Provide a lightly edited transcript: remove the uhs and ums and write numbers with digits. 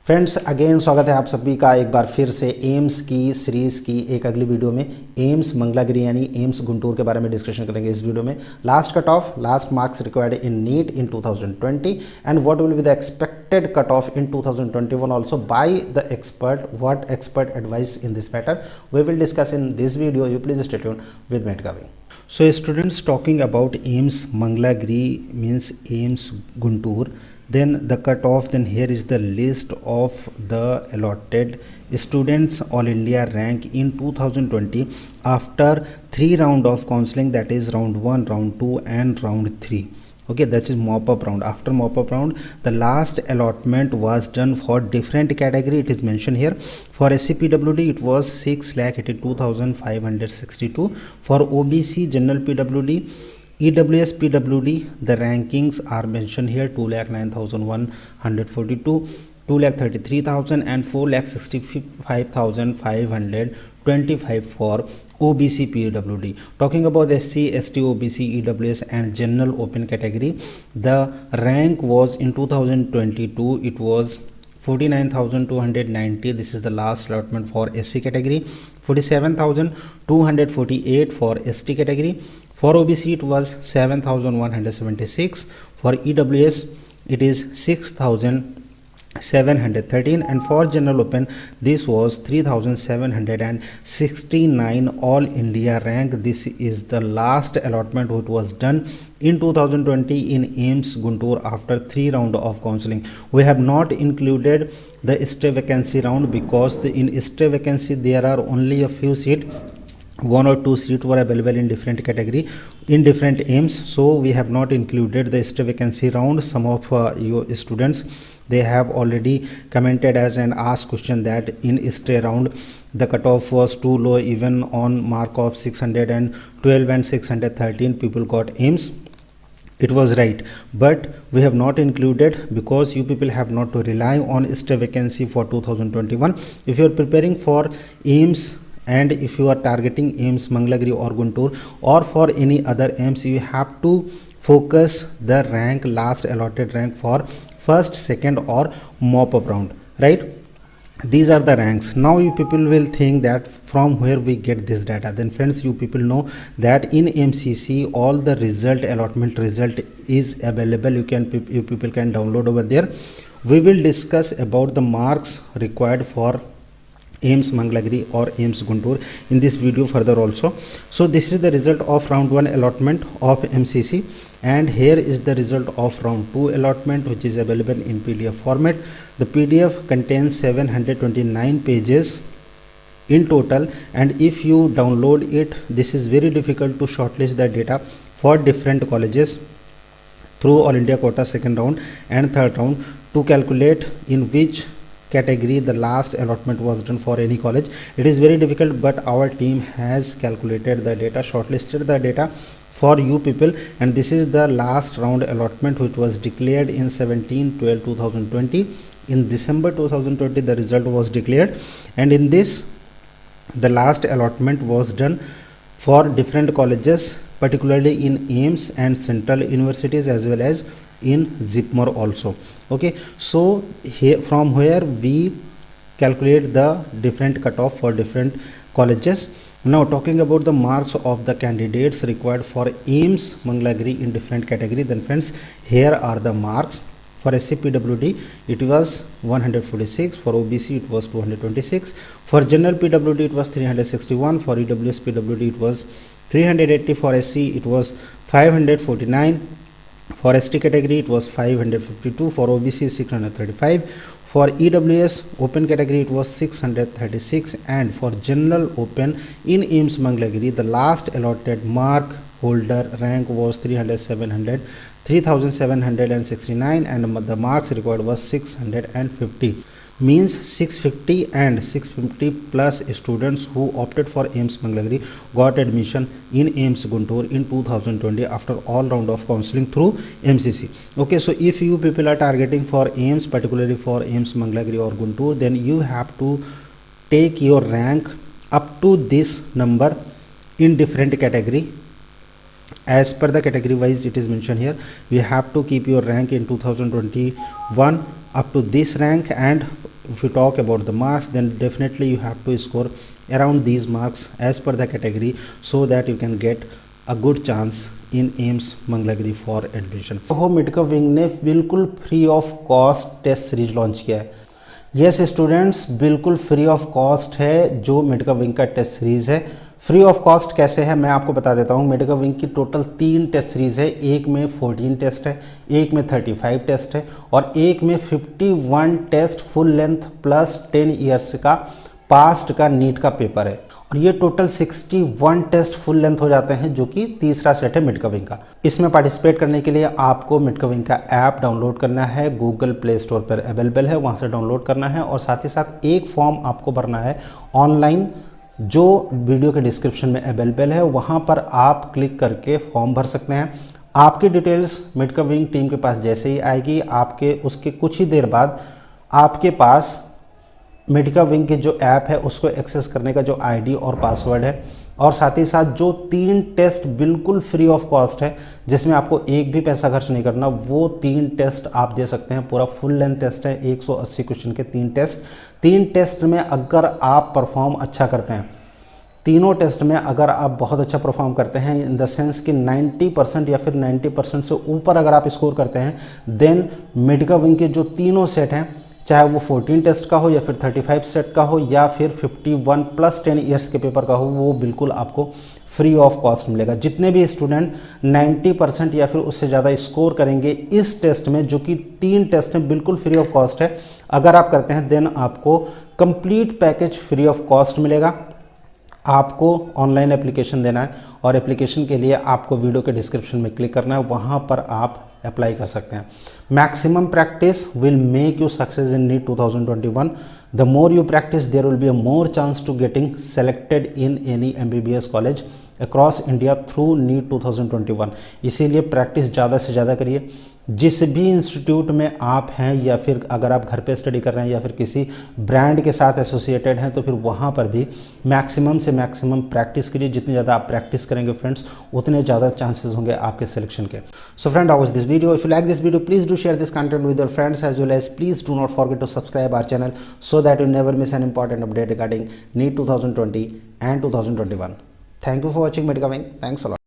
Friends again स्वागत है आप सभी का एक बार फिर से एम्स की सीरीज़ की एक अगली वीडियो में। एम्स मंगलागिरी यानी एम्स गुंटूर के बारे में डिस्कशन करेंगे इस वीडियो में। Last cut off, last marks required in NEET in 2020 and what will be the expected cut off in 2021 also by the expert, what expert advice in this matter we will discuss in this video. You please stay tuned with मेट गविंग. So students, talking about AIIMS Mangalagiri means AIIMS Guntur, then the cutoff, then here is the list of the allotted students all India rank in 2020 after 3 round of counseling, that is round 1, round 2 and round 3. Okay, that is mop up round. After mop up round, the last allotment was done for different category. It is mentioned here. For SCPWD it was 6,82,562. For OBC general PWD, EWS PWD, the rankings are mentioned here. 2,09,142, 2,33,000 and 4,65,525 for OBC PWD. Talking about SC, ST, OBC, EWS and general open category, the rank was in 2022 it was 49,290. This is the last allotment for SC category. 47,248 for ST category. For OBC it was 7,176. For EWS it is 6,713 and for general open this was 3,769 all India rank. This is the last allotment which was done in 2020 in AIIMS Guntur after 3 round of counseling. We have not included the stay vacancy round because in stay vacancy there are only a few seats. 1 or 2 seats were available in different category in different AIIMS, so we have not included the stay vacancy round. Some of your students, they have already commented as an asked question that in stay round the cutoff was too low, even on mark of 612 and 613 people got AIIMS. It was right, but we have not included because you people have not to rely on stay vacancy for 2021. If you are preparing for AIIMS and if you are targeting AIIMS Mangalagiri or Guntur or for any other AIIMS, you have to focus the rank, last allotted rank for first, second or mop up round, right? These are the ranks. Now you people will think that from where we get this data. Then friends, you people know that in MCC all the result, allotment result is available. You people can download over there. We will discuss about the marks required for AIIMS Mangalagiri or AIIMS Guntur in this video further also. So this is the result of round 1 allotment of MCC and here is the result of round 2 allotment which is available in PDF format. The PDF contains 729 pages in total, and if you download it, this is very difficult to shortlist the data for different colleges through All India quota second round and third round to calculate in which category the last allotment was done for any college. It is very difficult, but our team has calculated the data, shortlisted the data for you people, and this is the last round allotment which was declared in 17/12/2020. In December 2020 the result was declared, and in this the last allotment was done for different colleges, particularly in AIIMS and central universities as well as in Zipmer also. Okay, so here from where we calculate the different cutoff for different colleges. Now talking about the marks of the candidates required for AIIMS Mangalagiri in different category, then friends, here are the marks. For SCPWD it was 146, for OBC it was 226, for general PWD it was 361, for EWS PWD it was 380, for SC it was 549, for ST category it was 552, for OBC 635, for EWS open category it was 636, and for general open in AIIMS Mangalagiri the last allotted mark holder rank was 3,769 and the marks required was 650. Means 650 and 650 plus students who opted for AIIMS Mangalagiri got admission in AIIMS Guntur in 2020 after all round of counseling through MCC. Okay, so if you people are targeting for AIIMS, particularly for AIIMS Mangalagiri or Guntur, then you have to take your rank up to this number in different category. As per the category wise it is mentioned here, you have to keep your rank in 2021 up to this rank, and if you talk about the marks, then definitely you have to score around these marks as per the category, so that you can get a good chance in AIIMS Mangalagiri for admission. हो Medica wing ने बिल्कुल free of cost test series launch किया है। Yes students, बिल्कुल free of cost है जो Medica wing का test series है। फ्री ऑफ कॉस्ट कैसे है मैं आपको बता देता हूँ। मेडिका विंग की टोटल 3 टेस्ट सीरीज़ है, एक में 14 टेस्ट है, एक में 35 टेस्ट है और एक में 51 test full length plus 10 years का पास्ट का नीट का पेपर है। और ये टोटल 61 टेस्ट फुल लेंथ हो जाते हैं, जो कि तीसरा सेट है मेडिका विंग का। इसमें पार्टिसिपेट करने के लिए आपको मेडिका विंग का ऐप डाउनलोड करना है, गूगल प्ले स्टोर पर अवेलेबल है, वहाँ से डाउनलोड करना है और साथ ही साथ एक फॉर्म आपको भरना है ऑनलाइन, जो वीडियो के डिस्क्रिप्शन में अवेलेबल है। वहाँ पर आप क्लिक करके फॉर्म भर सकते हैं। आपकी डिटेल्स मेडिका विंग टीम के पास जैसे ही आएगी, आपके उसके कुछ ही देर बाद आपके पास मेडिका विंग के जो ऐप है उसको एक्सेस करने का जो आईडी और पासवर्ड है, और साथ ही साथ जो 3 टेस्ट बिल्कुल फ्री ऑफ कॉस्ट है जिसमें आपको एक भी पैसा खर्च नहीं करना, वो 3 टेस्ट आप दे सकते हैं। पूरा फुल लेंथ टेस्ट है, 180 क्वेश्चन के 3 टेस्ट में अगर आप परफॉर्म अच्छा करते हैं, तीनों टेस्ट में अगर आप बहुत अच्छा परफॉर्म करते हैं, इन द सेंस कि 90% या फिर 90% से ऊपर अगर आप स्कोर करते हैं, देन मेडिका विंग के जो तीनों सेट हैं, चाहे वो 14 टेस्ट का हो या फिर 35 सेट का हो या फिर 51 प्लस 10 ईयर्स के पेपर का हो, वो बिल्कुल आपको फ्री ऑफ कॉस्ट मिलेगा। जितने भी स्टूडेंट 90% या फिर उससे ज़्यादा स्कोर करेंगे इस टेस्ट में, जो कि 3 टेस्ट में बिल्कुल फ्री ऑफ कॉस्ट है, अगर आप करते हैं देन आपको complete package free of cost मिलेगा। आपको ऑनलाइन एप्लीकेशन देना है और एप्लीकेशन के लिए आपको वीडियो के डिस्क्रिप्शन में क्लिक करना है, वहाँ पर आप अप्लाई कर सकते हैं। Maximum practice will make you success in NEET 2021। The more you practice, there will be a more chance to getting selected in any MBBS college across India through NEET 2021। इसीलिए practice ज़्यादा से ज़्यादा करिए। जिस भी इंस्टीट्यूट में आप हैं या फिर अगर आप घर पे स्टडी कर रहे हैं या फिर किसी ब्रांड के साथ एसोसिएटेड हैं, तो फिर वहाँ पर भी मैक्सिमम से मैक्सिमम प्रैक्टिस करिए। जितनी ज़्यादा आप प्रैक्टिस करेंगे फ्रेंड्स, उतने ज़्यादा चांसेस होंगे आपके सिलेक्शन के। So friend, how was this video? If you like this video, please do share this content with your friends as well as please do not forget to subscribe our channel so that you never miss an important update regarding NEET 2020 and 2021. Thank you for watching Medica Wing. Thanks a lot.